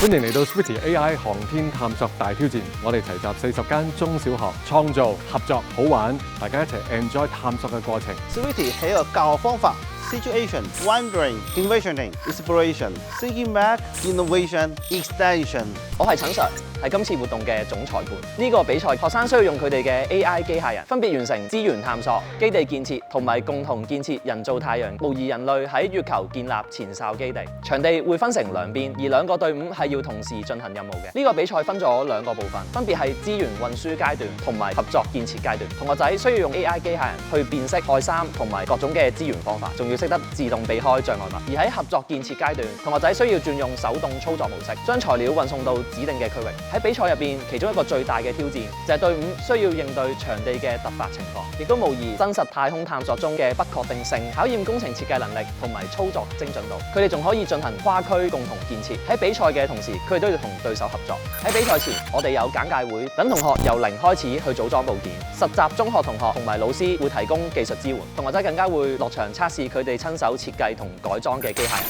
歡迎嚟到 Sweety AI 航天探索大挑戰，我哋齊集40間中小學，創造合作好玩，大家一齊 enjoy 探索嘅過程。Sweety 係一個教學方法 ，situation、wondering、envisioning、inspiration、thinking back、innovation、extension。我係陳 Sir， 係今次活動嘅總裁判。呢個比賽學生需要用佢哋嘅 AI 機械人，分別完成資源探索、基地建設同埋共同建設人造太陽，模擬人類喺月球建立前哨基地。場地會分成兩邊，而兩個隊伍係要同時進行任務嘅。呢個比賽分咗兩個部分，分別係資源運輸階段同埋合作建設階段。同學仔需要用 AI 機械人去辨識外衫同埋各種嘅資源方法，仲要識得自動避開障礙物。而喺合作建設階段，同學仔需要轉用手動操作模式，將材料運送到指定嘅區域。喺比賽入邊，其中一個最大嘅挑戰就係隊伍需要應對場地嘅突發情況，亦都模擬真實太空探索中嘅不確定性，考驗工程設計能力同埋操作精準度。佢哋仲可以進行跨區共同建設。喺比賽嘅同時，佢哋都要同對手合作。喺比賽前，我哋有簡介會，等同學由零開始去組裝部件。實習中學同學同埋老師會提供技術支援，同學仔更加會落場測試佢哋親手設計同改裝嘅機械人。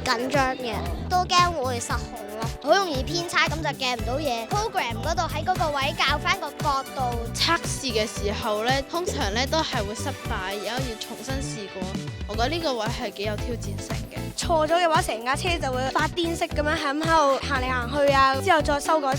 緊張嘅，都驚會失控咯，好容易偏差，咁就鏡唔到嘢。program 嗰度喺嗰個位校翻個角度。測試嘅時候咧，通常咧都係會失敗，然後要重新試過。我覺得呢個位係幾有挑戰性嘅。錯咗嘅話，成架車就會發癲式咁樣喺度行嚟行去啊，之後再修改，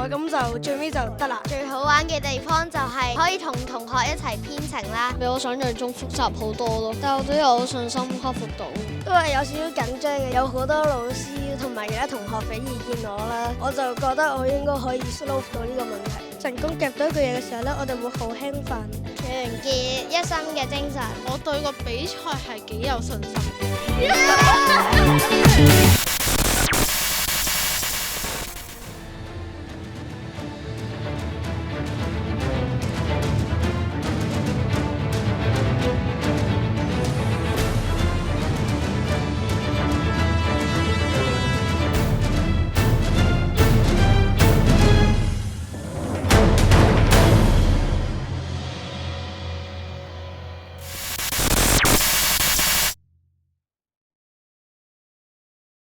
咁就最尾就得啦。最好玩嘅地方就係可以同同學一齊編程啦，比我想象中複雜好多咯，但係我都有信心克服到。都係有少少緊張嘅，有好多老師同埋其他同學俾意見我啦，我就覺得我應該可以 solve 到呢個問題。成功夾到一句嘢嘅時候咧，我哋會好興奮，團結一心嘅精神。我對個比賽係幾有信心嘅。